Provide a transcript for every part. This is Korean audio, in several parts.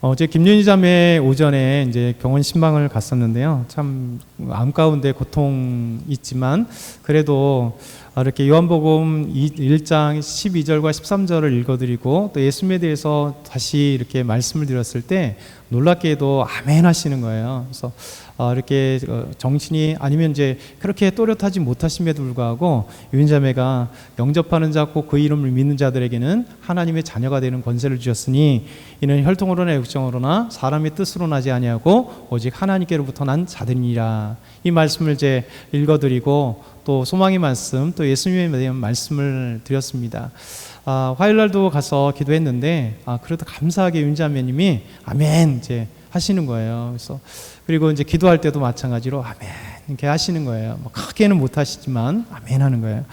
어제 김윤희 자매 오전에 이제 병원 신방을 갔었는데요. 참 마음 가운데 고통 있지만 그래도 이렇게 요한복음 1장 12절과 13절을 읽어드리고 또 예수님에 대해서 다시 이렇게 말씀을 드렸을 때 놀랍게도 아멘 하시는 거예요. 그래서 이렇게 정신이 아니면 이제 그렇게 또렷하지 못하심에도 불구하고 유인자매가 영접하는 자 곧 그 이름을 믿는 자들에게는 하나님의 자녀가 되는 권세를 주셨으니 이는 혈통으로나 육정으로나 사람의 뜻으로 나지 아니하고 오직 하나님께로부터 난 자들이니라. 이 말씀을 이제 읽어드리고 또 소망의 말씀 또 예수님에 대한 말씀을 드렸습니다. 화요일날도 가서 기도했는데 그래도 감사하게 윤자매님이 아멘 이제 하시는 거예요. 그래서 그리고 이제 기도할 때도 마찬가지로 아멘 이렇게 하시는 거예요. 뭐 크게는 못 하시지만 아멘 하는 거예요.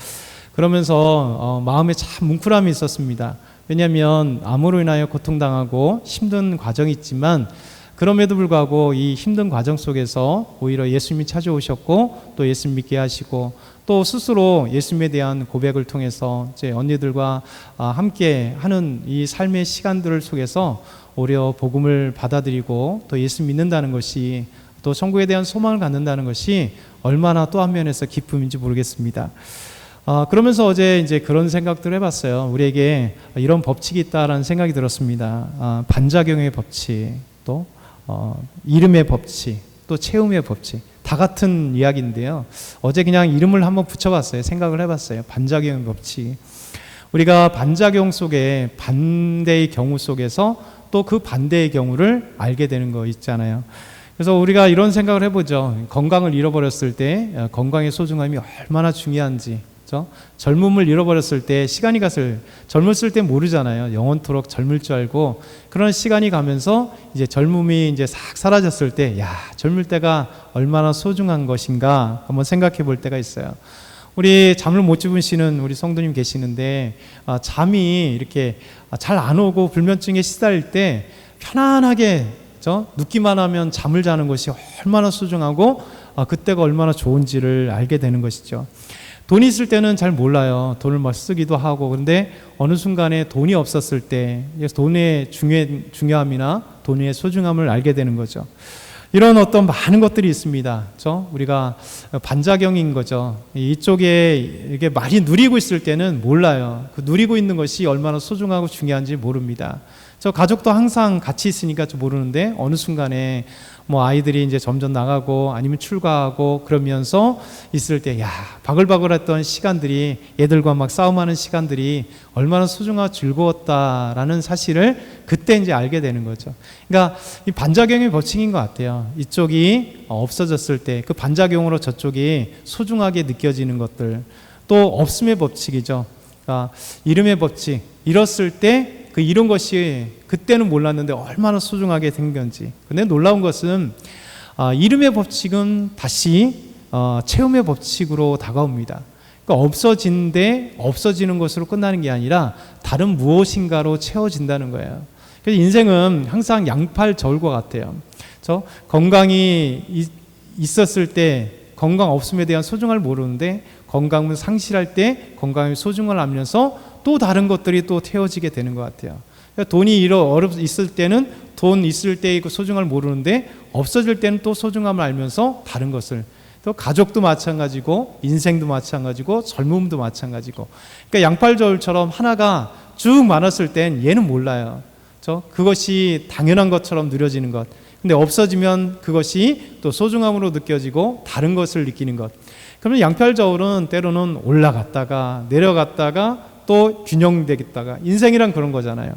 그러면서 마음에 참 뭉클함이 있었습니다. 왜냐하면 암으로 인하여 고통당하고 힘든 과정이 있지만 그럼에도 불구하고 이 힘든 과정 속에서 오히려 예수님이 찾아오셨고 또 예수님 믿게 하시고 또 스스로 예수님에 대한 고백을 통해서 이제 언니들과 함께 하는 이 삶의 시간들 속에서 오히려 복음을 받아들이고 또 예수 믿는다는 것이 또 천국에 대한 소망을 갖는다는 것이 얼마나 또 한 면에서 기쁨인지 모르겠습니다. 그러면서 어제 이제 그런 생각들을 해봤어요. 우리에게 이런 법칙이 있다라는 생각이 들었습니다. 반작용의 법칙, 또 이름의 법칙, 또 체험의 법칙, 다 같은 이야기인데요. 어제 그냥 이름을 한번 붙여봤어요. 생각을 해봤어요. 반작용의 법칙. 우리가 반작용 속에 반대의 경우 속에서 또 그 반대의 경우를 알게 되는 거 있잖아요. 그래서 우리가 이런 생각을 해보죠. 건강을 잃어버렸을 때 건강의 소중함이 얼마나 중요한지. 그렇죠? 젊음을 잃어버렸을 때 시간이 젊었을 때 모르잖아요. 영원토록 젊을 줄 알고 그런 시간이 가면서 이제 젊음이 이제 싹 사라졌을 때 젊을 때가 얼마나 소중한 것인가 한번 생각해 볼 때가 있어요. 우리 잠을 못 주무시는 우리 성도님 계시는데 잠이 이렇게 잘 안 오고 불면증에 시달릴 때 편안하게 눕기만 하면 잠을 자는 것이 얼마나 소중하고 그때가 얼마나 좋은지를 알게 되는 것이죠. 돈이 있을 때는 잘 몰라요. 돈을 막 쓰기도 하고. 그런데 어느 순간에 돈이 없었을 때 돈의 중요함이나 돈의 소중함을 알게 되는 거죠. 이런 어떤 많은 것들이 있습니다. 그렇죠? 우리가 반작용인 거죠. 이쪽에 이게 많이 누리고 있을 때는 몰라요. 그 누리고 있는 것이 얼마나 소중하고 중요한지 모릅니다. 저 가족도 항상 같이 있으니까 좀 모르는데 어느 순간에 뭐 아이들이 이제 점점 나가고 아니면 출가하고 그러면서 있을 때 바글바글했던 시간들이 얘들과 막 싸움하는 시간들이 얼마나 소중하고 즐거웠다라는 사실을 그때 이제 알게 되는 거죠. 그러니까 이 반작용의 법칙인 것 같아요. 이쪽이 없어졌을 때 그 반작용으로 저쪽이 소중하게 느껴지는 것들 또 없음의 법칙이죠. 그러니까 이름의 법칙 잃었을 때 그 이런 것이 그때는 몰랐는데 얼마나 소중하게 된 건지. 근데 놀라운 것은 이름의 법칙은 다시 체험의 법칙으로 다가옵니다. 그러니까 없어지는 것으로 끝나는 게 아니라 다른 무엇인가로 채워진다는 거예요. 그래서 인생은 항상 양팔 저울과 같아요. 건강이 있었을 때 건강 없음에 대한 소중함을 모르는데 건강을 상실할 때 건강의 소중함을 알면서 또 다른 것들이 또 태워지게 되는 것 같아요. 그러니까 돈이 있을 때는 돈 있을 때의 그 소중함을 모르는데 없어질 때는 또 소중함을 알면서 다른 것을 또 가족도 마찬가지고 인생도 마찬가지고 젊음도 마찬가지고 그러니까 양팔저울처럼 하나가 쭉 많았을 땐 얘는 몰라요. 그것이 당연한 것처럼 누려지는 것. 근데 없어지면 그것이 또 소중함으로 느껴지고 다른 것을 느끼는 것. 그러면 양팔저울은 때로는 올라갔다가 내려갔다가 또 균형되겠다가 인생이란 그런 거잖아요.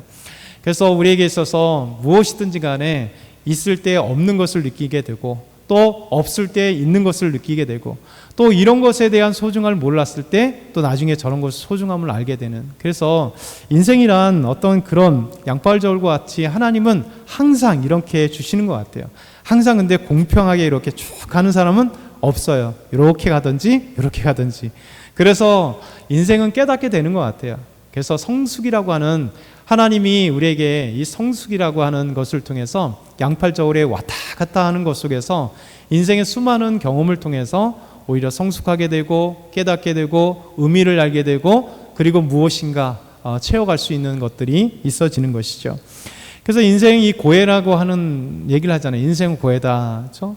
그래서 우리에게 있어서 무엇이든지 간에 있을 때 없는 것을 느끼게 되고 또 없을 때 있는 것을 느끼게 되고 또 이런 것에 대한 소중함을 몰랐을 때 또 나중에 저런 것의 소중함을 알게 되는 그래서 인생이란 어떤 그런 양팔저울과 같이 하나님은 항상 이렇게 주시는 것 같아요. 항상 근데 공평하게 이렇게 쭉 가는 사람은 없어요. 이렇게 가든지 이렇게 가든지 그래서 인생은 깨닫게 되는 것 같아요. 그래서 성숙이라고 하는 하나님이 우리에게 이 성숙이라고 하는 것을 통해서 양팔저울에 왔다 갔다 하는 것 속에서 인생의 수많은 경험을 통해서 오히려 성숙하게 되고 깨닫게 되고 의미를 알게 되고 그리고 무엇인가 채워갈 수 있는 것들이 있어지는 것이죠. 그래서 인생이 고해라고 하는 얘기를 하잖아요. 인생은 고해다. 그렇죠?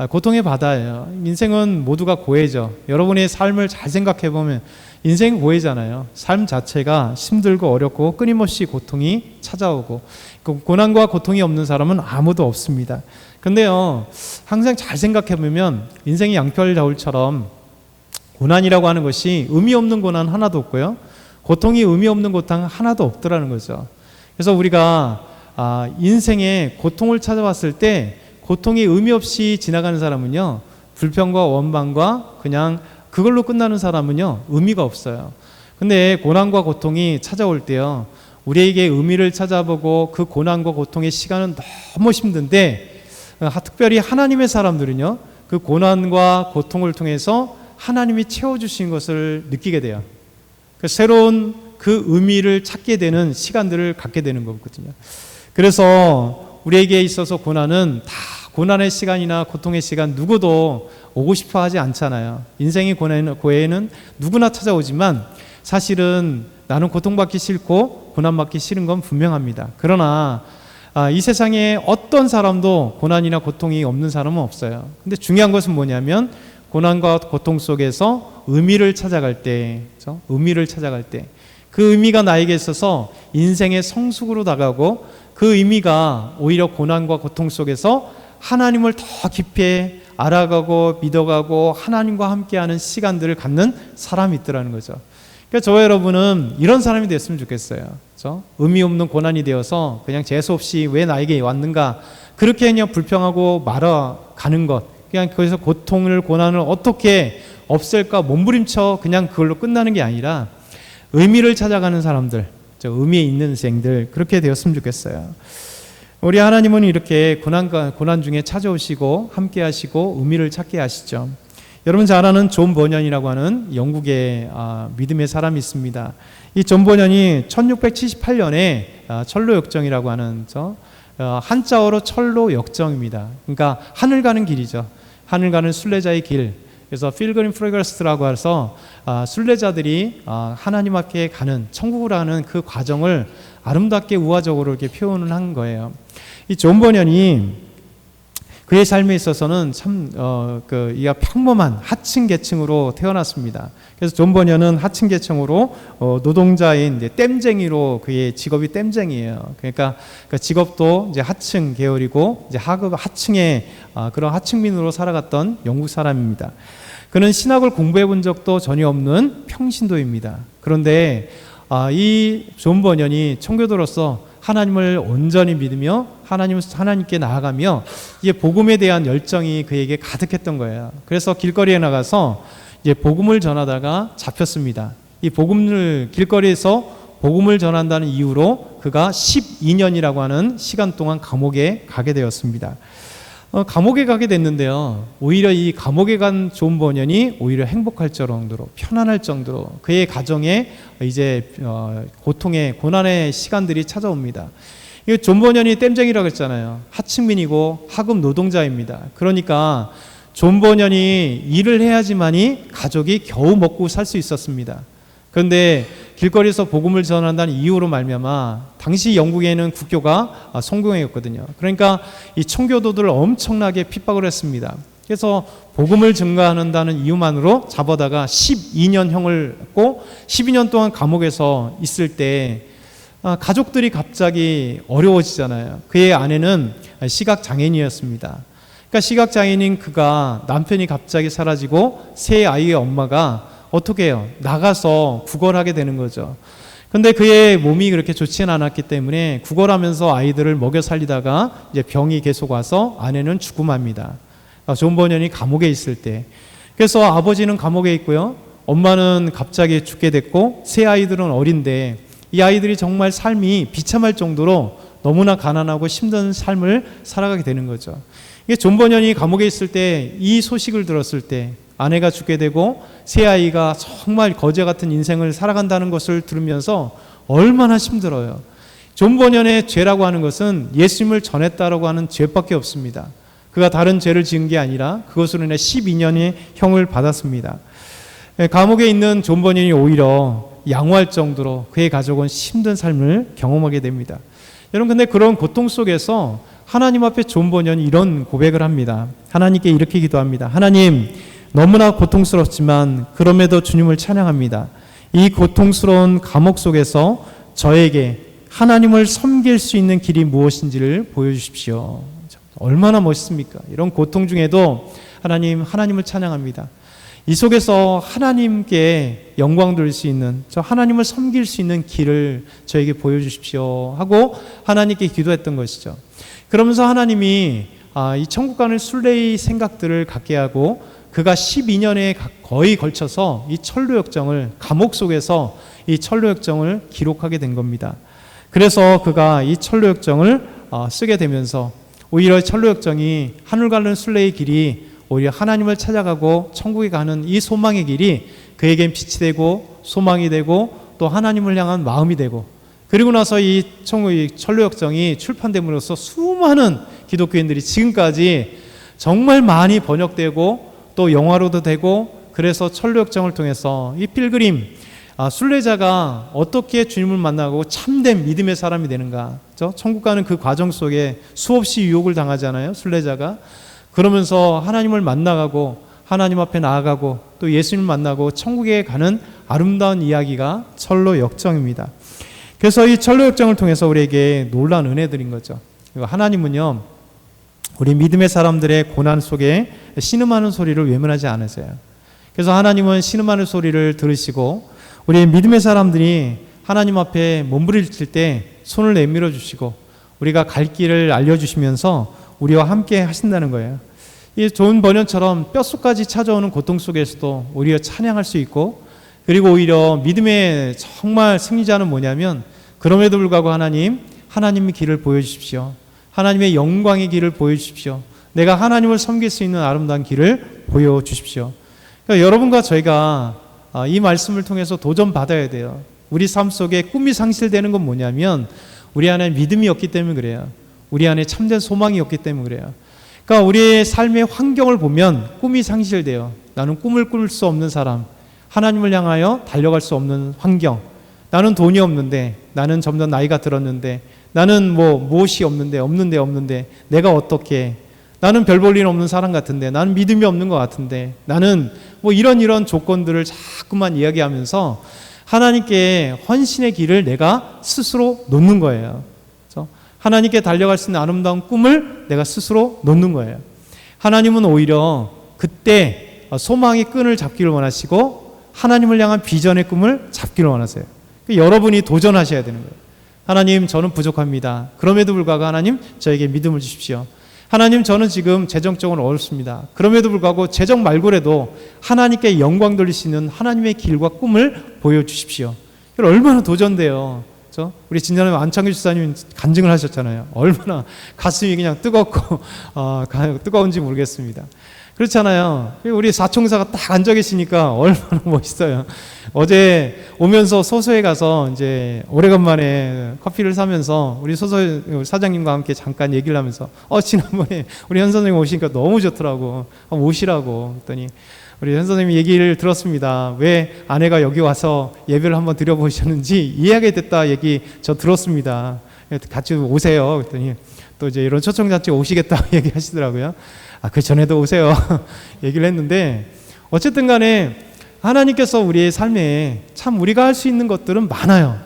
고통의 바다예요. 인생은 모두가 고해죠. 여러분의 삶을 잘 생각해 보면 인생은 고해잖아요. 삶 자체가 힘들고 어렵고 끊임없이 고통이 찾아오고, 그 고난과 고통이 없는 사람은 아무도 없습니다. 근데요, 항상 잘 생각해 보면 인생이 양털 저울처럼 고난이라고 하는 것이 의미 없는 고난 하나도 없고요, 고통이 의미 없는 고통 하나도 없더라는 거죠. 그래서 우리가 인생에 고통을 찾아왔을 때 고통이 의미 없이 지나가는 사람은요, 불평과 원망과 그냥 그걸로 끝나는 사람은요, 의미가 없어요. 근데 고난과 고통이 찾아올 때요, 우리에게 의미를 찾아보고 그 고난과 고통의 시간은 너무 힘든데, 특별히 하나님의 사람들은요, 그 고난과 고통을 통해서 하나님이 채워주신 것을 느끼게 돼요. 새로운 그 의미를 찾게 되는 시간들을 갖게 되는 거거든요. 그래서 우리에게 있어서 고난은 다 고난의 시간이나 고통의 시간 누구도 오고 싶어 하지 않잖아요. 인생의 고해는 누구나 찾아오지만 사실은 나는 고통받기 싫고 고난받기 싫은 건 분명합니다. 그러나 이 세상에 어떤 사람도 고난이나 고통이 없는 사람은 없어요. 근데 중요한 것은 뭐냐면 고난과 고통 속에서 의미를 찾아갈 때, 그렇죠? 의미를 찾아갈 때 그 의미가 나에게 있어서 인생의 성숙으로 다가오고, 그 의미가 오히려 고난과 고통 속에서 하나님을 더 깊이 알아가고 믿어가고 하나님과 함께하는 시간들을 갖는 사람이 있더라는 거죠. 그러니까 저와 여러분은 이런 사람이 됐으면 좋겠어요. 그렇죠? 의미 없는 고난이 되어서 그냥 재수없이 왜 나에게 왔는가, 그렇게 그냥 불평하고 말아가는 것, 그냥 거기서 고통을 고난을 어떻게 없앨까 몸부림쳐 그냥 그걸로 끝나는 게 아니라 의미를 찾아가는 사람들, 의미 있는 인생들, 그렇게 되었으면 좋겠어요. 우리 하나님은 이렇게 고난 중에 찾아오시고 함께 하시고 의미를 찾게 하시죠. 여러분 잘 아는 존 버년이라고 하는 영국의 믿음의 사람이 있습니다. 이 존 버년이 1678년에 철로 역정이라고 하는 한자어로 철로 역정입니다. 그러니까 하늘 가는 길이죠. 하늘 가는 순례자의 길. 그래서 필그림 프로그레스라고 해서 순례자들이 하나님 앞에 가는 천국을 가는 그 과정을 아름답게 우화적으로 이렇게 표현을 한 거예요. 이 존 버년이 그의 삶에 있어서는 참 이가 평범한 하층 계층으로 태어났습니다. 그래서 존 버년은 하층 계층으로 노동자인 이제 땜쟁이로, 그의 직업이 땜쟁이에요. 그러니까 그 직업도 이제 하층 계열이고 이제 하층의 그런 하층민으로 살아갔던 영국 사람입니다. 그는 신학을 공부해 본 적도 전혀 없는 평신도입니다. 그런데 이 존 버년이 청교도로서 하나님을 온전히 믿으며 하나님께 나아가며 이제 복음에 대한 열정이 그에게 가득했던 거예요. 그래서 길거리에 나가서 이제 복음을 전하다가 잡혔습니다. 이 복음을 길거리에서 복음을 전한다는 이유로 그가 12년이라고 하는 시간 동안 감옥에 가게 되었습니다. 감옥에 가게 됐는데요, 오히려 이 감옥에 간 존 버년이 오히려 행복할 정도로, 편안할 정도로 그의 가정에 이제 고통의 고난의 시간들이 찾아옵니다. 이 존 버년이 땜쟁이라고 했잖아요. 하층민이고 하급 노동자입니다. 그러니까 존 버년이 일을 해야지만이 가족이 겨우 먹고 살 수 있었습니다. 그런데 길거리에서 복음을 전한다는 이유로 말미암아 당시 영국에는 국교가 성공했거든요. 그러니까 이 청교도들을 엄청나게 핍박을 했습니다. 그래서 복음을 증거한다는 이유만으로 잡아다가 12년형을 했고, 12년 동안 감옥에서 있을 때 가족들이 갑자기 어려워지잖아요. 그의 아내는 시각장애인이었습니다. 그러니까 시각장애인인 그가, 남편이 갑자기 사라지고 새 아이의 엄마가 어떻게 해요? 나가서 구걸하게 되는 거죠. 근데 그의 몸이 그렇게 좋지는 않았기 때문에 구걸하면서 아이들을 먹여 살리다가 이제 병이 계속 와서 아내는 죽음합니다. 존 버년이 감옥에 있을 때. 그래서 아버지는 감옥에 있고요, 엄마는 갑자기 죽게 됐고, 세 아이들은 어린데 이 아이들이 정말 삶이 비참할 정도로 너무나 가난하고 힘든 삶을 살아가게 되는 거죠. 이게 존 버년이 감옥에 있을 때 이 소식을 들었을 때, 아내가 죽게 되고 세 아이가 정말 거지 같은 인생을 살아간다는 것을 들으면서 얼마나 힘들어요. 존 버년의 죄라고 하는 것은 예수님을 전했다라고 하는 죄밖에 없습니다. 그가 다른 죄를 지은 게 아니라 그것으로 인해 12년의 형을 받았습니다. 감옥에 있는 존 버년이 오히려 양호할 정도로 그의 가족은 힘든 삶을 경험하게 됩니다. 여러분, 근데 그런 고통 속에서 하나님 앞에 존 번연이 이런 고백을 합니다. 하나님께 이렇게 기도합니다. 하나님, 너무나 고통스럽지만 그럼에도 주님을 찬양합니다. 이 고통스러운 감옥 속에서 저에게 하나님을 섬길 수 있는 길이 무엇인지를 보여주십시오. 얼마나 멋있습니까? 이런 고통 중에도 하나님을 찬양합니다. 이 속에서 하나님께 영광 돌릴 수 있는, 저 하나님을 섬길 수 있는 길을 저에게 보여주십시오 하고 하나님께 기도했던 것이죠. 그러면서 하나님이 이 천국 가는 순례의 생각들을 갖게 하고 그가 12년에 거의 걸쳐서 이 천루역정을, 감옥 속에서 이 천루역정을 기록하게 된 겁니다. 그래서 그가 이 천루역정을 쓰게 되면서 오히려 천루역정이 하늘 가는 순례의 길이 오히려 하나님을 찾아가고 천국에 가는 이 소망의 길이 그에겐 빛이 되고 소망이 되고 또 하나님을 향한 마음이 되고, 그리고 나서 이 천루역정이 출판됨으로써 수많은 기독교인들이 지금까지 정말 많이 번역되고 또 영화로도 되고, 그래서 천루역정을 통해서 이 필그림, 순례자가 어떻게 주님을 만나고 참된 믿음의 사람이 되는가, 천국 가는 그 과정 속에 수없이 유혹을 당하잖아요, 순례자가. 그러면서 하나님을 만나가고 하나님 앞에 나아가고 또 예수님을 만나고 천국에 가는 아름다운 이야기가 천루역정입니다. 그래서 이 천루역정을 통해서 우리에게 놀라운 은혜들인 거죠. 하나님은요, 우리 믿음의 사람들의 고난 속에 신음하는 소리를 외면하지 않으세요. 그래서 하나님은 신음하는 소리를 들으시고 우리 믿음의 사람들이 하나님 앞에 몸부림칠 때 손을 내밀어 주시고 우리가 갈 길을 알려주시면서 우리와 함께 하신다는 거예요. 이 좋은 번연처럼 뼛속까지 찾아오는 고통 속에서도 오히려 찬양할 수 있고, 그리고 오히려 믿음의 정말 승리자는 뭐냐면, 그럼에도 불구하고 하나님의 길을 보여주십시오. 하나님의 영광의 길을 보여주십시오. 내가 하나님을 섬길 수 있는 아름다운 길을 보여주십시오. 그러니까 여러분과 저희가 이 말씀을 통해서 도전받아야 돼요. 우리 삶 속에 꿈이 상실되는 건 뭐냐면 우리 안에 믿음이 없기 때문에 그래요. 우리 안에 참된 소망이 없기 때문에 그래요. 그러니까 우리의 삶의 환경을 보면 꿈이 상실돼요. 나는 꿈을 꿀 수 없는 사람, 하나님을 향하여 달려갈 수 없는 환경, 나는 돈이 없는데, 나는 점점 나이가 들었는데, 나는 무엇이 없는데 내가 어떻게, 나는 별 볼 일 없는 사람 같은데, 나는 믿음이 없는 것 같은데, 나는 이런 조건들을 자꾸만 이야기하면서 하나님께 헌신의 길을 내가 스스로 놓는 거예요. 그렇죠? 하나님께 달려갈 수 있는 아름다운 꿈을 내가 스스로 놓는 거예요. 하나님은 오히려 그때 소망의 끈을 잡기를 원하시고 하나님을 향한 비전의 꿈을 잡기를 원하세요. 여러분이 도전하셔야 되는 거예요. 하나님, 저는 부족합니다. 그럼에도 불구하고 하나님, 저에게 믿음을 주십시오. 하나님, 저는 지금 재정적으로 어렵습니다. 그럼에도 불구하고 재정 말고라도 하나님께 영광 돌릴 수 있는 하나님의 길과 꿈을 보여주십시오. 얼마나 도전돼요. 그렇죠? 우리 진전에 안창규 집사님 간증을 하셨잖아요. 얼마나 가슴이 그냥 뜨겁고 뜨거운지 모르겠습니다. 그렇잖아요. 우리 사총사가 딱 앉아 계시니까 얼마나 멋있어요. 어제 오면서 소소에 가서 이제 오래간만에 커피를 사면서 우리 소소 사장님과 함께 잠깐 얘기를 하면서 지난번에 우리 현 선생님 오시니까 너무 좋더라고. 오시라고 했더니 우리 현 선생님 얘기를 들었습니다. 왜 아내가 여기 와서 예배를 한번 드려보셨는지 이해하게 됐다 얘기 저 들었습니다. 같이 오세요. 그랬더니 또 이제 이런 초청잔치 오시겠다 얘기하시더라고요. 그 전에도 오세요. 얘기를 했는데, 어쨌든 간에 하나님께서 우리의 삶에 참 우리가 할 수 있는 것들은 많아요.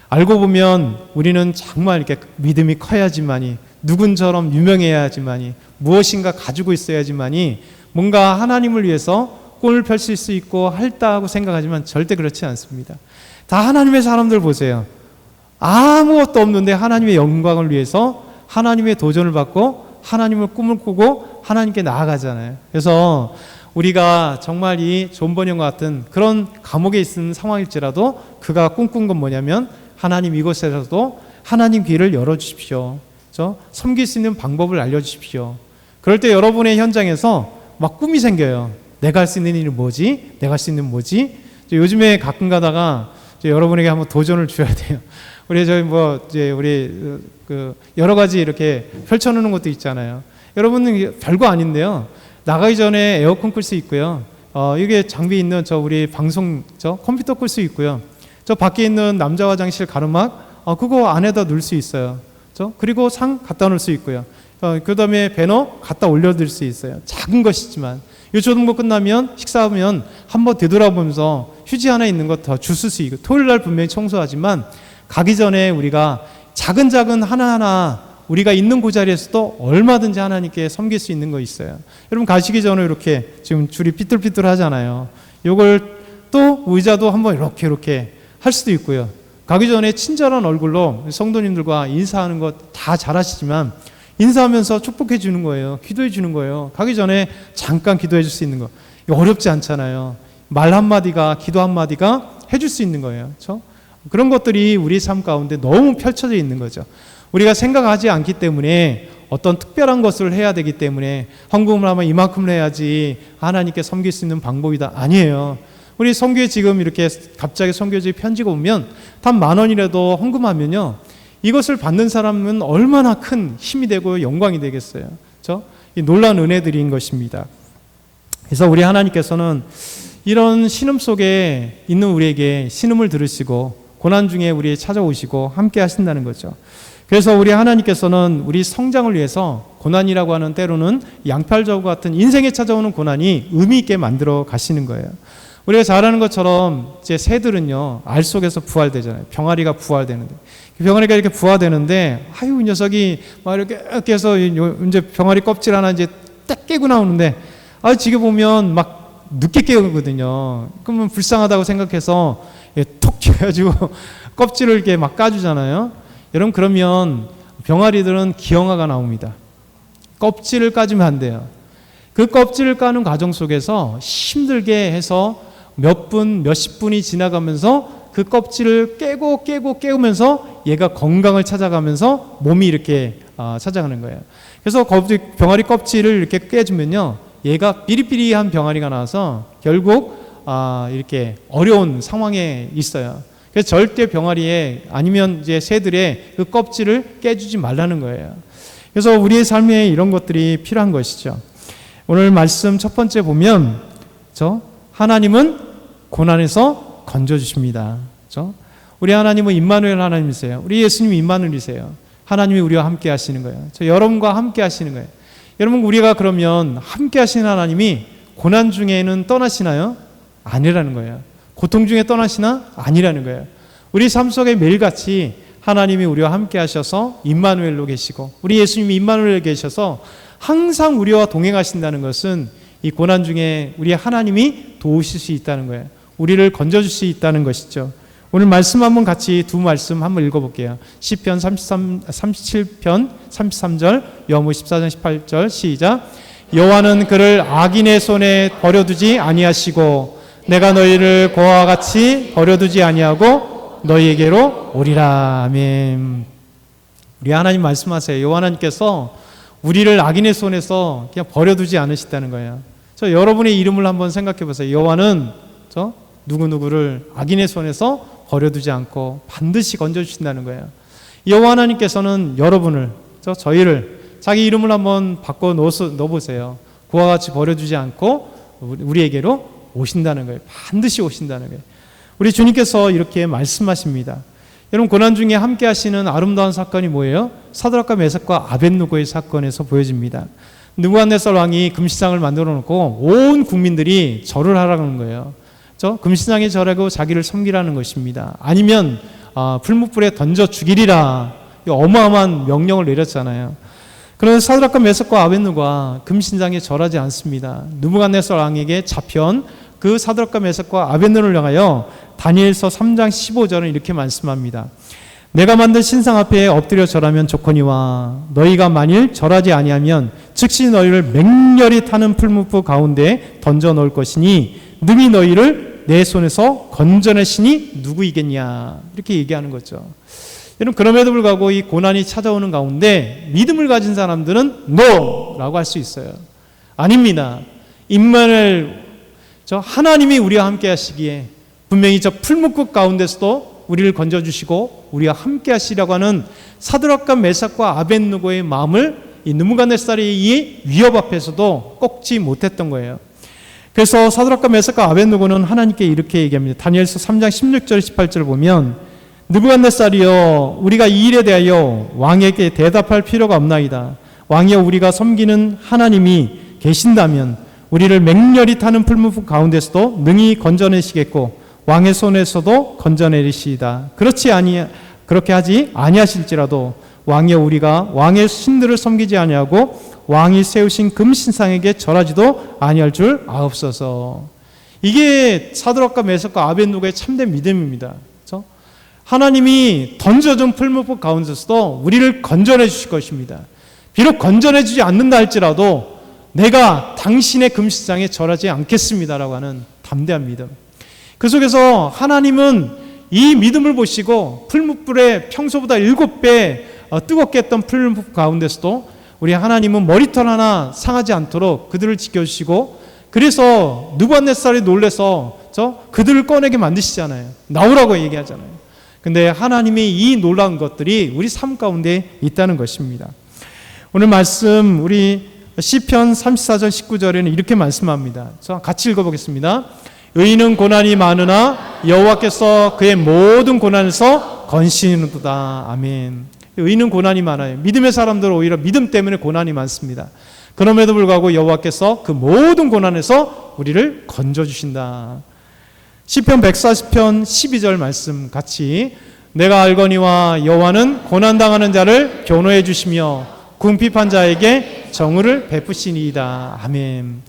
알고 보면 우리는 정말 이렇게 믿음이 커야지만이, 누군처럼 유명해야지만이, 무엇인가 가지고 있어야지만이 뭔가 하나님을 위해서 꿈을 펼칠 수 있고 할다고 생각하지만 절대 그렇지 않습니다. 다 하나님의 사람들 보세요. 아무것도 없는데 하나님의 영광을 위해서 하나님의 도전을 받고 하나님을 꿈을 꾸고 하나님께 나아가잖아요. 그래서 우리가 정말 이 존 번연과 같은 그런 감옥에 있는 상황일지라도 그가 꿈꾼 건 뭐냐면, 하나님 이곳에서도 하나님 길을 열어주십시오. 그렇죠? 섬길 수 있는 방법을 알려주십시오. 그럴 때 여러분의 현장에서 막 꿈이 생겨요. 내가 할 수 있는 일은 뭐지? 내가 할 수 있는 뭐지? 요즘에 가끔 가다가 여러분에게 한번 도전을 줘야 돼요. 우리 우리 여러 가지 이렇게 펼쳐놓는 것도 있잖아요. 여러분은 별거 아닌데요. 나가기 전에 에어컨 끌 수 있고요. 이게 장비 있는 우리 방송 컴퓨터 끌 수 있고요. 저 밖에 있는 남자 화장실 가르막 그거 안에다 넣을 수 있어요. 그리고 상 갖다 놓을 수 있고요. 그 다음에 배너 갖다 올려드릴 수 있어요. 작은 것이지만 요초등부 끝나면 식사하면 한번 되돌아보면서 휴지 하나 있는 것 더 주실 수 있고, 토요일 날 분명히 청소하지만 가기 전에 우리가 작은 하나하나 우리가 있는 그 자리에서도 얼마든지 하나님께 섬길 수 있는 거 있어요. 여러분 가시기 전에 이렇게 지금 줄이 삐뚤삐뚤 하잖아요. 요걸 또 의자도 한번 이렇게 할 수도 있고요. 가기 전에 친절한 얼굴로 성도님들과 인사하는 것 다 잘하시지만 인사하면서 축복해 주는 거예요. 기도해 주는 거예요. 가기 전에 잠깐 기도해 줄 수 있는 거. 어렵지 않잖아요. 말 한마디가, 기도 한마디가 해줄 수 있는 거예요. 그렇죠? 그런 것들이 우리 삶 가운데 너무 펼쳐져 있는 거죠. 우리가 생각하지 않기 때문에 어떤 특별한 것을 해야 되기 때문에 헌금을 하면 이만큼 해야지 하나님께 섬길 수 있는 방법이다. 아니에요. 우리 선교에 지금 이렇게 갑자기 선교지 편지가 오면 단 10,000원이라도 헌금하면요, 이것을 받는 사람은 얼마나 큰 힘이 되고 영광이 되겠어요. 그렇죠? 이 놀라운 은혜들인 것입니다. 그래서 우리 하나님께서는 이런 신음 속에 있는 우리에게 신음을 들으시고 고난 중에 우리 찾아오시고 함께 하신다는 거죠. 그래서 우리 하나님께서는 우리 성장을 위해서 고난이라고 하는, 때로는 양팔자국 같은 인생에 찾아오는 고난이 의미 있게 만들어 가시는 거예요. 우리가 잘 아는 것처럼 이제 새들은요, 알 속에서 부활되잖아요. 병아리가 부활되는데, 병아리가 이렇게 부화되는데, 아유, 이 녀석이 막 이렇게 해서 이제 병아리 껍질 하나 이제 딱 깨고 나오는데, 지게 보면 막 늦게 깨거든요. 그러면 불쌍하다고 생각해서 톡 쥐어가지고 껍질을 이렇게 막 까주잖아요. 여러분, 그러면 병아리들은 기형아가 나옵니다. 껍질을 까주면 안 돼요. 그 껍질을 까는 과정 속에서 힘들게 해서 몇십 분이 지나가면서 그 껍질을 깨우면서 얘가 건강을 찾아가면서 몸이 이렇게 찾아가는 거예요. 그래서 병아리 껍질을 이렇게 깨주면요, 얘가 삐리삐리한 병아리가 나와서 결국 이렇게 어려운 상황에 있어요. 그래서 절대 병아리에, 아니면 이제 새들의 그 껍질을 깨주지 말라는 거예요. 그래서 우리의 삶에 이런 것들이 필요한 것이죠. 오늘 말씀 첫 번째 보면, 하나님은 고난에서 건져주십니다. 우리 하나님은 임마누엘 하나님이세요. 우리 예수님이 임마누엘이세요. 하나님이 우리와 함께 하시는 거예요. 여러분과 함께 하시는 거예요. 여러분, 우리가 그러면 함께 하시는 하나님이 고난 중에는 떠나시나요? 아니라는 거예요. 고통 중에 떠나시나? 아니라는 거예요. 우리 삶 속에 매일같이 하나님이 우리와 함께 하셔서 임마누엘로 계시고, 우리 예수님이 임마누엘로 계셔서 항상 우리와 동행하신다는 것은 이 고난 중에 우리 하나님이 도우실 수 있다는 거예요. 우리를 건져줄 수 있다는 것이죠. 오늘 말씀 한번 같이 두 말씀 한번 읽어볼게요. 시편 37편 33절, 여호와 14장 18절 시작. 여호와는 그를 악인의 손에 버려두지 아니하시고 내가 너희를 고아와 같이 버려두지 아니하고 너희에게로 오리라. 아멘. 우리 하나님 말씀하세요. 여호와 하나님께서 우리를 악인의 손에서 그냥 버려두지 않으시다는 거예요. 여러분의 이름을 한번 생각해 보세요. 여호와는 누구누구를 악인의 손에서 버려두지 않고 반드시 건져주신다는 거예요. 여호와 하나님께서는 여러분을, 저희를 자기 이름을 한번 바꿔 넣어보세요. 그와 같이 버려두지 않고 우리에게로 오신다는 거예요. 반드시 오신다는 거예요. 우리 주님께서 이렇게 말씀하십니다. 여러분, 고난 중에 함께 하시는 아름다운 사건이 뭐예요? 사드락과 메삭과 아벳느고의 사건에서 보여집니다. 느부갓네살 왕이 금시장을 만들어 놓고 온 국민들이 절을 하라는 거예요. 금시장에 절하고 자기를 섬기라는 것입니다. 아니면 풀무불에 던져 죽이리라, 어마어마한 명령을 내렸잖아요. 그런데 사드락과 메삭과 아벳느고가 금신장에 절하지 않습니다. 느부갓네살 왕에게 잡혀온 그 사드락과 메삭과 아벳느고를 향하여 다니엘서 3장 15절은 이렇게 말씀합니다. 내가 만든 신상 앞에 엎드려 절하면 좋거니와 너희가 만일 절하지 아니하면 즉시 너희를 맹렬히 타는 풀무불 가운데 던져 넣을 것이니 능히 너희를 내 손에서 건져내시니 누구이겠냐, 이렇게 얘기하는 거죠. 여러분, 그럼에도 불구하고 이 고난이 찾아오는 가운데 믿음을 가진 사람들은 NO라고 할 수 있어요. 아닙니다. 임마누엘, 하나님이 우리와 함께 하시기에 분명히 풀무불 가운데서도 우리를 건져주시고 우리와 함께 하시려고 하는 사드락과 메삭과 아벳느고의 마음을 이 느부갓네살의 이 위협 앞에서도 꺾지 못했던 거예요. 그래서 사드락과 메삭과 아벳느고는 하나님께 이렇게 얘기합니다. 다니엘서 3장 16절 18절을 보면 느부갓네살이여, 우리가 이 일에 대하여 왕에게 대답할 필요가 없나이다. 왕이여, 우리가 섬기는 하나님이 계신다면 우리를 맹렬히 타는 풀무불 가운데서도 능히 건져내시겠고 왕의 손에서도 건져내리시이다. 그렇게 하지 아니하실지라도 왕이여, 우리가 왕의 신들을 섬기지 아니하고 왕이 세우신 금신상에게 절하지도 아니할 줄 아옵소서. 이게 사드락과 메삭과 아벳느고의 참된 믿음입니다. 그렇죠? 하나님이 던져준 풀무불 가운데서도 우리를 건져내 주실 것입니다. 비록 건져내 주지 않는다 할지라도 내가 당신의 금신상에 절하지 않겠습니다라고 하는 담대한 믿음. 그 속에서 하나님은 이 믿음을 보시고 풀무불에 평소보다 7배 뜨겁게 했던 풀무불 가운데서도 우리 하나님은 머리털 하나 상하지 않도록 그들을 지켜주시고, 그래서 느부갓네살이 놀래서 그들을 꺼내게 만드시잖아요. 나오라고 얘기하잖아요. 근데 하나님의 이 놀라운 것들이 우리 삶 가운데 있다는 것입니다. 오늘 말씀 우리 시편 34편 19절에는 이렇게 말씀합니다. 같이 읽어보겠습니다. 의인은 고난이 많으나 여호와께서 그의 모든 고난에서 건지시는도다. 아멘. 의인은 고난이 많아요. 믿음의 사람들은 오히려 믿음 때문에 고난이 많습니다. 그럼에도 불구하고 여호와께서 그 모든 고난에서 우리를 건져주신다. 시편 140편 12절 말씀 같이, 내가 알거니와 여호와는 고난당하는 자를 교노해 주시며 궁핍한 자에게 정의를 베푸시니이다. 아멘.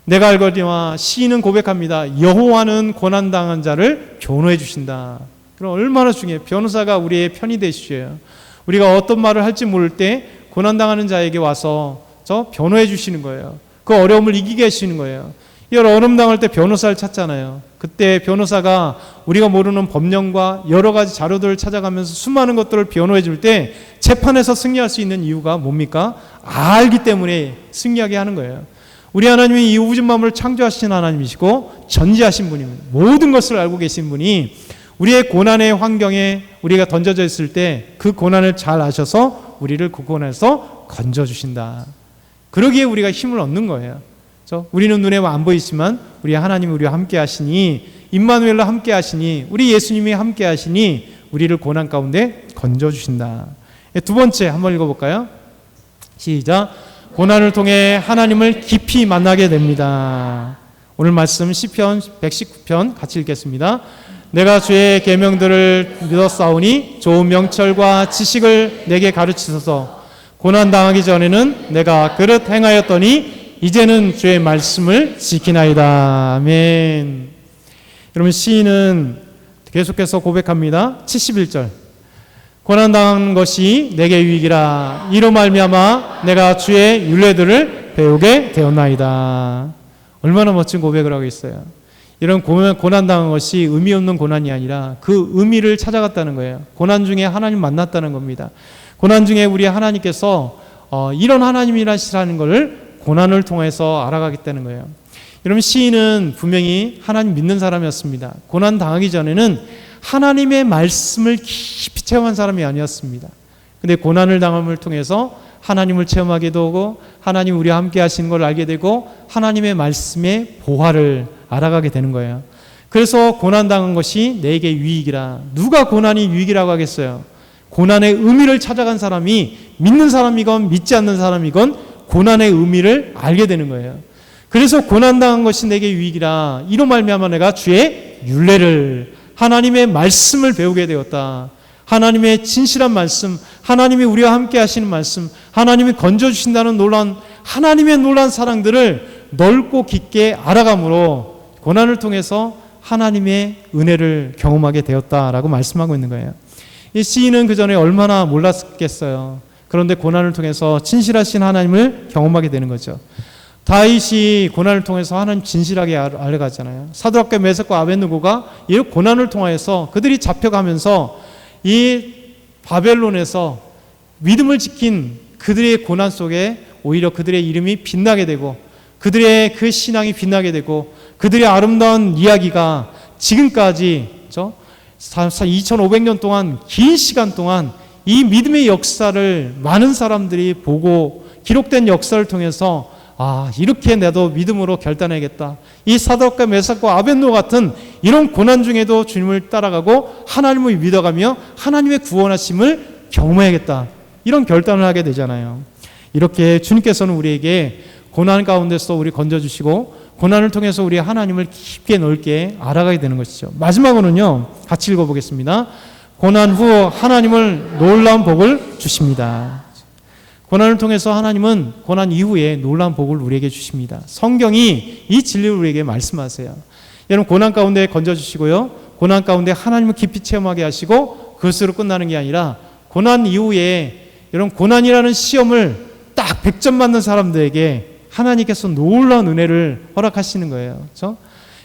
내가 알거니와, 시인은 고백합니다. 여호와는 고난당한 자를 교노해 주신다. 그럼 얼마나 중요해요. 변호사가 우리의 편이 되시죠. 우리가 어떤 말을 할지 모를 때 고난당하는 자에게 와서 변호해 주시는 거예요. 그 어려움을 이기게 하시는 거예요. 이 어려움 당할 때 변호사를 찾잖아요. 그때 변호사가 우리가 모르는 법령과 여러 가지 자료들을 찾아가면서 수많은 것들을 변호해 줄 때 재판에서 승리할 수 있는 이유가 뭡니까? 알기 때문에 승리하게 하는 거예요. 우리 하나님이 이 우주 만물을 창조하신 하나님이시고 전지하신 분입니다. 모든 것을 알고 계신 분이 우리의 고난의 환경에 우리가 던져져 있을 때 그 고난을 잘 아셔서 우리를 그 고난에서 건져주신다. 그러기에 우리가 힘을 얻는 거예요. 우리는 눈에 안 보이지만 우리 하나님이 우리와 함께 하시니, 임마누엘로 함께 하시니, 우리 예수님이 함께 하시니 우리를 고난 가운데 건져주신다. 두 번째 한번 읽어볼까요? 시작. 고난을 통해 하나님을 깊이 만나게 됩니다. 오늘 말씀 시편 119편 같이 읽겠습니다. 내가 주의 계명들을 믿었사오니 좋은 명철과 지식을 내게 가르치소서. 고난 당하기 전에는 내가 그릇 행하였더니 이제는 주의 말씀을 지키나이다. 아멘. 여러분, 시인은 계속해서 고백합니다. 71절. 고난 당한 것이 내게 유익이라. 이로 말미암아 내가 주의 율례들을 배우게 되었나이다. 얼마나 멋진 고백을 하고 있어요. 이런 고난 당한 것이 의미 없는 고난이 아니라 그 의미를 찾아갔다는 거예요. 고난 중에 하나님 만났다는 겁니다. 고난 중에 우리 하나님께서 이런 하나님이라시라는 것을 고난을 통해서 알아가겠다는 거예요. 여러분, 시인은 분명히 하나님 믿는 사람이었습니다. 고난 당하기 전에는 하나님의 말씀을 깊이 체험한 사람이 아니었습니다. 근데 고난을 당함을 통해서 하나님을 체험하게 되고 하나님 우리와 함께 하시는 걸 알게 되고 하나님의 말씀의 보화를 알아가게 되는 거예요. 그래서 고난당한 것이 내게 유익이라. 누가 고난이 유익이라고 하겠어요? 고난의 의미를 찾아간 사람이, 믿는 사람이건 믿지 않는 사람이건 고난의 의미를 알게 되는 거예요. 그래서 고난당한 것이 내게 유익이라. 이로 말미암아 내가 주의 율례를, 하나님의 말씀을 배우게 되었다. 하나님의 진실한 말씀, 하나님이 우리와 함께 하시는 말씀, 하나님이 건져주신다는 하나님의 놀라운 사랑들을 넓고 깊게 알아감으로 고난을 통해서 하나님의 은혜를 경험하게 되었다라고 말씀하고 있는 거예요. 이 시인은 그 전에 얼마나 몰랐겠어요. 그런데 고난을 통해서 진실하신 하나님을 경험하게 되는 거죠. 다윗이 고난을 통해서 하나님 진실하게 알아가잖아요. 사드락과 메삭과 아벳느고가 이 고난을 통해서 그들이 잡혀가면서 이 바벨론에서 믿음을 지킨 그들의 고난 속에 오히려 그들의 이름이 빛나게 되고 그들의 그 신앙이 빛나게 되고 그들의 아름다운 이야기가 지금까지 2500년 동안, 긴 시간 동안 이 믿음의 역사를 많은 사람들이 보고 기록된 역사를 통해서 이렇게 나도 믿음으로 결단해야겠다. 이 사드락과 메삭과 아벳노 같은 이런 고난 중에도 주님을 따라가고 하나님을 믿어가며 하나님의 구원하심을 경험해야겠다. 이런 결단을 하게 되잖아요. 이렇게 주님께서는 우리에게 고난 가운데서 우리 건져주시고 고난을 통해서 우리 하나님을 깊게 넓게 알아가게 되는 것이죠. 마지막으로는요, 같이 읽어보겠습니다. 고난 후 하나님을 놀라운 복을 주십니다. 고난을 통해서 하나님은 고난 이후에 놀라운 복을 우리에게 주십니다. 성경이 이 진리를 우리에게 말씀하세요. 여러분, 고난 가운데 건져주시고요, 고난 가운데 하나님을 깊이 체험하게 하시고 그것으로 끝나는 게 아니라 고난 이후에 여러분, 고난이라는 시험을 딱 100점 맞는 사람들에게 하나님께서 놀라운 은혜를 허락하시는 거예요. 그렇죠?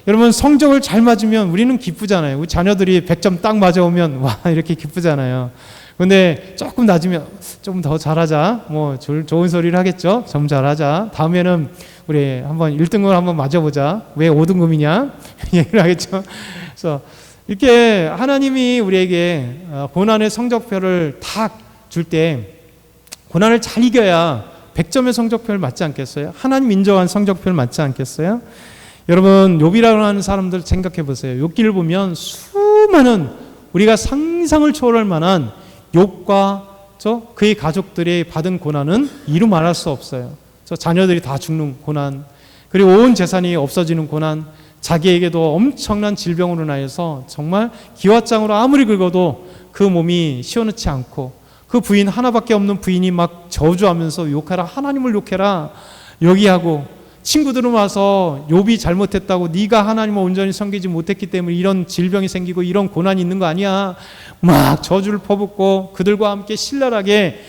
여러분, 성적을 잘 맞으면 우리는 기쁘잖아요. 우리 자녀들이 100점 딱 맞아오면 와, 이렇게 기쁘잖아요. 근데 조금 낮으면 좀 더 잘하자, 뭐 좋은 소리를 하겠죠. 좀 잘하자, 다음에는 우리 한번 1등급을 한번 맞아보자, 왜 5등급이냐 얘기를 하겠죠. 그래서 이렇게 하나님이 우리에게 고난의 성적표를 딱 줄 때 고난을 잘 이겨야 100점의 성적표를 맞지 않겠어요? 하나님 인정한 성적표를 맞지 않겠어요? 여러분, 욥이라고 하는 사람들 생각해 보세요. 욥기를 보면 수많은 우리가 상상을 초월할 만한 욥과 그의 가족들이 받은 고난은 이루 말할 수 없어요. 자녀들이 다 죽는 고난, 그리고 온 재산이 없어지는 고난, 자기에게도 엄청난 질병으로 인하여서 정말 기왓장으로 아무리 긁어도 그 몸이 시원치 않고, 그 부인 하나밖에 없는 부인이 막 저주하면서 욕하라, 하나님을 욕해라 여기하고, 친구들은 와서 욥이 잘못했다고, 네가 하나님을 온전히 섬기지 못했기 때문에 이런 질병이 생기고 이런 고난이 있는 거 아니야, 막 저주를 퍼붓고 그들과 함께 신랄하게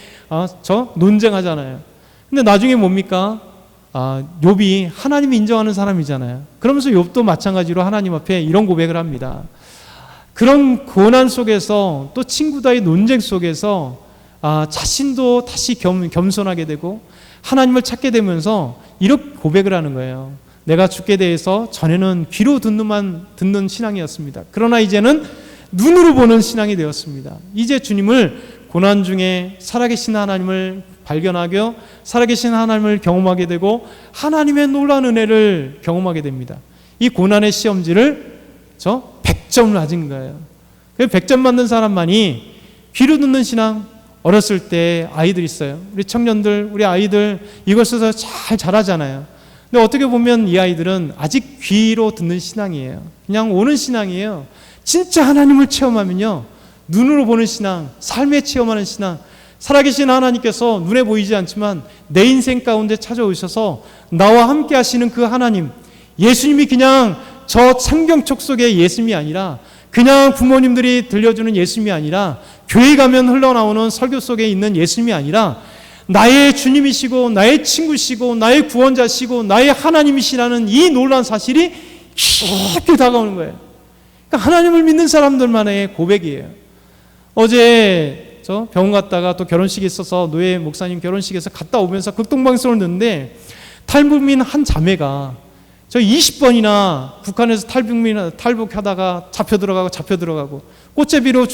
논쟁하잖아요. 근데 나중에 뭡니까? 욥이 하나님이 인정하는 사람이잖아요. 그러면서 욥도 마찬가지로 하나님 앞에 이런 고백을 합니다. 그런 고난 속에서, 또 친구들의 논쟁 속에서 자신도 다시 겸손하게 되고 하나님을 찾게 되면서 이렇게 고백을 하는 거예요. 내가 주께 대해서 전에는 귀로 듣는 신앙이었습니다. 그러나 이제는 눈으로 보는 신앙이 되었습니다. 이제 주님을 고난 중에 살아계신 하나님을 발견하고 살아계신 하나님을 경험하게 되고 하나님의 놀라운 은혜를 경험하게 됩니다. 이 고난의 시험지를 100점을 맞은 거예요. 100점 맞는 사람만이 귀로 듣는 신앙. 어렸을 때 아이들 있어요. 우리 청년들, 우리 아이들 이것을 잘 자라잖아요. 근데 어떻게 보면 이 아이들은 아직 귀로 듣는 신앙이에요. 그냥 오는 신앙이에요. 진짜 하나님을 체험하면요, 눈으로 보는 신앙, 삶에 체험하는 신앙, 살아계신 하나님께서 눈에 보이지 않지만 내 인생 가운데 찾아오셔서 나와 함께 하시는 그 하나님, 예수님이 그냥 저 창경촉 속의 예수님이 아니라, 그냥 부모님들이 들려주는 예수님이 아니라, 교회 가면 흘러나오는 설교 속에 있는 예수님이 아니라 나의 주님이시고 나의 친구시고 나의 구원자시고 나의 하나님이시라는 이 놀라운 사실이 깊게 다가오는 거예요. 그러니까 하나님을 믿는 사람들만의 고백이에요. 어제 저 병원 갔다가 또 결혼식이 있어서 노예 목사님 결혼식에서 갔다 오면서 극동방송을 듣는데, 탈북민 한 자매가 저 20번이나 북한에서 탈북하다가 잡혀 들어가고 꽃제비로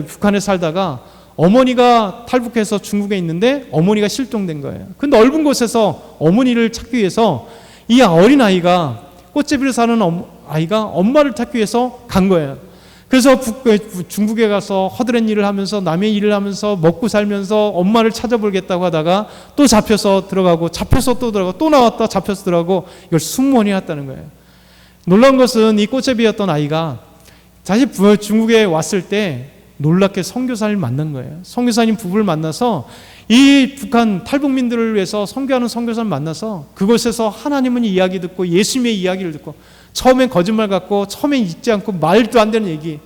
북한에 살다가 어머니가 탈북해서 중국에 있는데 어머니가 실종된 거예요. 그 넓은 곳에서 어머니를 찾기 위해서 이 어린아이가, 꽃제비로 사는 아이가 엄마를 찾기 위해서 간 거예요. 그래서 중국에 가서 허드렛 일을 하면서 남의 일을 하면서 먹고 살면서 엄마를 찾아보겠다고 하다가 또 잡혀서 들어가고, 잡혀서 또 들어가고, 또 나왔다 잡혀서 들어가고, 이걸 20번이 했다는 거예요. 놀라운 것은 이 꽃제비였던 아이가 다시 중국에 왔을 때 놀랍게 선교사를 만난 거예요. 선교사님 부부를 만나서 이 북한 탈북민들을 위해서 선교하는 선교사를 만나서 그곳에서 하나님의 이야기 듣고 예수님의 이야기를 듣고, 처음엔 거짓말 같고 처음엔 잊지 않고 말도 안 되는 얘기,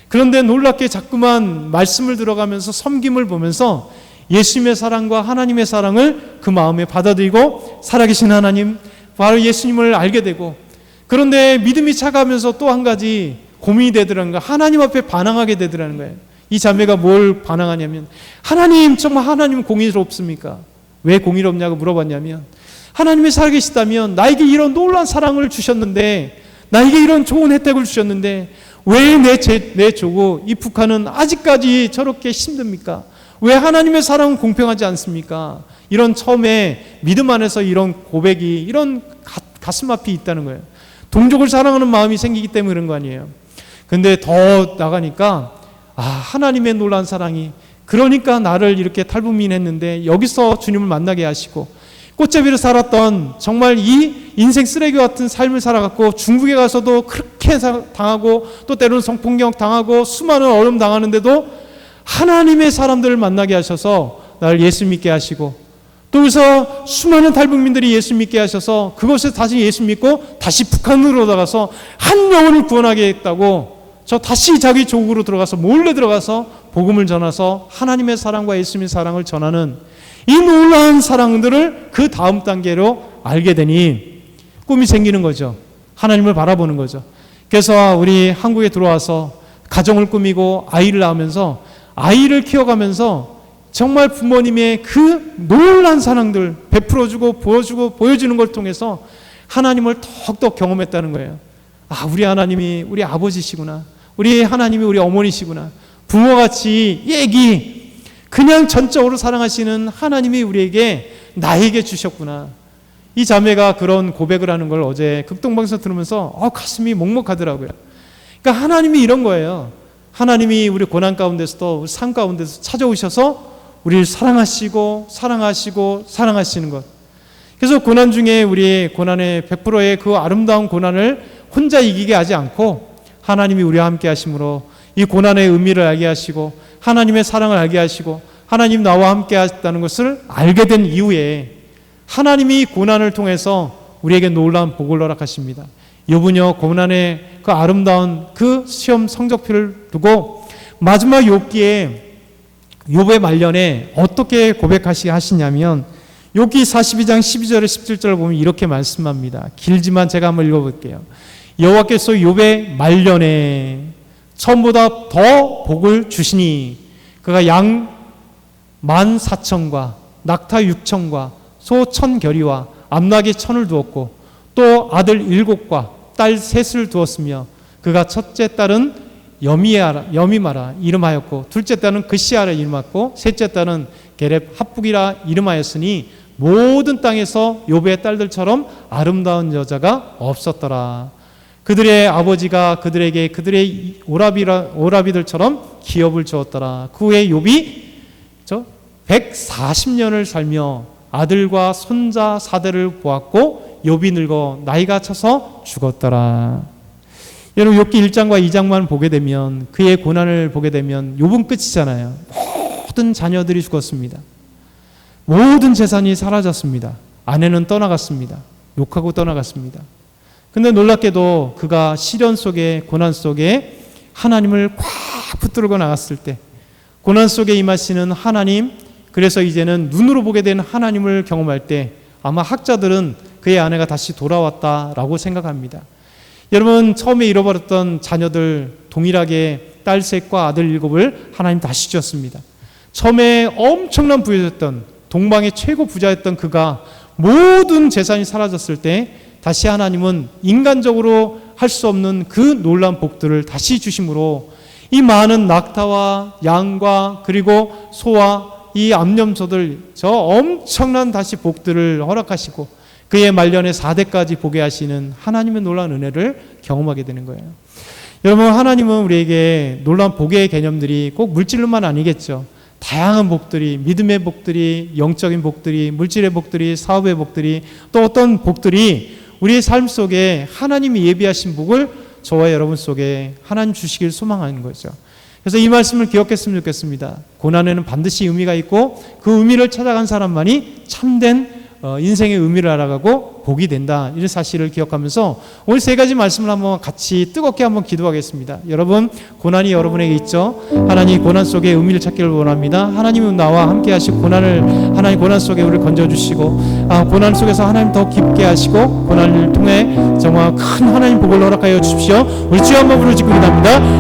그런데 놀랍게 자꾸만 말씀을 들어가면서 섬김을 보면서 예수님의 사랑과 하나님의 사랑을 그 마음에 받아들이고 살아계신 하나님, 바로 예수님을 알게 되고, 그런데 믿음이 차가면서 또 한 가지 고민이 되더라는 거예요. 하나님 앞에 반항하게 되더라는 거예요. 이 자매가 뭘 반항하냐면, 하나님, 정말 하나님은 공의롭습니까? 왜 공의롭냐고 물어봤냐면, 하나님이 살아계시다면 나에게 이런 놀라운 사랑을 주셨는데, 나에게 이런 좋은 혜택을 주셨는데 왜 내 조국 이 북한은 아직까지 저렇게 힘듭니까? 왜 하나님의 사랑은 공평하지 않습니까? 이런 처음에 믿음 안에서 이런 고백이, 이런 가슴 아픔이 있다는 거예요. 동족을 사랑하는 마음이 생기기 때문에 그런 거 아니에요. 근데 더 나가니까 하나님의 놀라운 사랑이, 그러니까 나를 이렇게 탈북민했는데 여기서 주님을 만나게 하시고, 꽃제비로 살았던 정말 이 인생 쓰레기 같은 삶을 살아갔고, 중국에 가서도 그렇게 당하고, 또 때로는 성폭력 당하고 수많은 어려움 당하는데도 하나님의 사람들을 만나게 하셔서 나를 예수 믿게 하시고, 또 그래서 수많은 탈북민들이 예수 믿게 하셔서 그곳에서 다시 예수 믿고 다시 북한으로 나가서 한 영혼을 구원하게 했다고, 저 다시 자기 조국으로 들어가서 몰래 들어가서 복음을 전해서 하나님의 사랑과 예수님의 사랑을 전하는 이 놀라운 사랑들을 그 다음 단계로 알게 되니 꿈이 생기는 거죠. 하나님을 바라보는 거죠. 그래서 우리 한국에 들어와서 가정을 꾸미고 아이를 낳으면서, 아이를 키워가면서 정말 부모님의 그 놀라운 사랑들 베풀어주고 보여주는 걸 통해서 하나님을 더욱더 경험했다는 거예요. 우리 하나님이 우리 아버지시구나, 우리 하나님이 우리 어머니시구나, 부모같이 그냥 전적으로 사랑하시는 하나님이 우리에게, 나에게 주셨구나. 이 자매가 그런 고백을 하는 걸 어제 극동방송 들으면서 가슴이 먹먹하더라고요. 그러니까 하나님이 이런 거예요. 하나님이 우리 고난 가운데서도, 우리 삶 가운데서 찾아오셔서 우리를 사랑하시고 사랑하시는 것. 그래서 고난 중에 우리의 고난의 100%의 그 아름다운 고난을 혼자 이기게 하지 않고 하나님이 우리와 함께 하심으로 이 고난의 의미를 알게 하시고 하나님의 사랑을 알게 하시고 하나님 나와 함께 하셨다는 것을 알게 된 이후에 하나님이 고난을 통해서 우리에게 놀라운 복을 허락하십니다. 욥은요, 고난의 그 아름다운 그 시험 성적표를 두고 마지막 욥기에, 욥의 말년에 어떻게 고백하시냐면 욥기 42장 12절에 17절을 보면 이렇게 말씀합니다. 길지만 제가 한번 읽어볼게요. 여호와께서 욥의 말년에 처음보다 더 복을 주시니 그가 양 14,000과 낙타 6,000과 소 1,000결이와 암나귀 1,000을 두었고 또 아들 7과 딸 3을 두었으며 그가 첫째 딸은 여미마라 이름하였고 둘째 딸은 그시아라 이름하였고 셋째 딸은 게렙 합북이라 이름하였으니 모든 땅에서 욥의 딸들처럼 아름다운 여자가 없었더라. 그들의 아버지가 그들에게 그들의 오라비들처럼 기업을 주었더라. 그 후에 욥이 140년을 살며 아들과 손자 4대를 보았고 욥이 늙어 나이가 차서 죽었더라. 여러분 욥기 1장과 2장만 보게 되면, 그의 고난을 보게 되면 욥은 끝이잖아요. 모든 자녀들이 죽었습니다. 모든 재산이 사라졌습니다. 아내는 떠나갔습니다. 욕하고 떠나갔습니다. 근데 놀랍게도 그가 시련 속에, 고난 속에 하나님을 꽉 붙들고 나갔을 때, 고난 속에 임하시는 하나님, 그래서 이제는 눈으로 보게 된 하나님을 경험할 때 아마 학자들은 그의 아내가 다시 돌아왔다라고 생각합니다. 여러분 처음에 잃어버렸던 자녀들 동일하게 딸 셋과 아들 7을 하나님 다시 주셨습니다. 처음에 엄청난 부유였던, 동방의 최고 부자였던 그가 모든 재산이 사라졌을 때 다시 하나님은 인간적으로 할 수 없는 그 놀라운 복들을 다시 주심으로 이 많은 낙타와 양과 그리고 소와 이 암염소들 저 엄청난 다시 복들을 허락하시고 그의 말년에 4대까지 보게 하시는 하나님의 놀라운 은혜를 경험하게 되는 거예요. 여러분 하나님은 우리에게 놀라운 복의 개념들이 꼭 물질로만 아니겠죠. 다양한 복들이, 믿음의 복들이, 영적인 복들이, 물질의 복들이, 사업의 복들이, 또 어떤 복들이 우리의 삶 속에 하나님이 예비하신 복을 저와 여러분 속에 하나님 주시길 소망하는 거죠. 그래서 이 말씀을 기억했으면 좋겠습니다. 고난에는 반드시 의미가 있고 그 의미를 찾아간 사람만이 참된 인생의 의미를 알아가고 복이 된다. 이런 사실을 기억하면서 오늘 3가지 말씀을 한번 같이 뜨겁게 한번 기도하겠습니다. 여러분 고난이 여러분에게 있죠. 하나님 고난 속에 의미를 찾기를 원합니다. 하나님은 나와 함께 하시고 하나님 고난 속에 우리를 건져주시고 고난 속에서 하나님 더 깊게 하시고 고난을 통해 정말 큰 하나님 복을 허락하여 주십시오. 우리 주여 한번 부르짖고 기도합니다.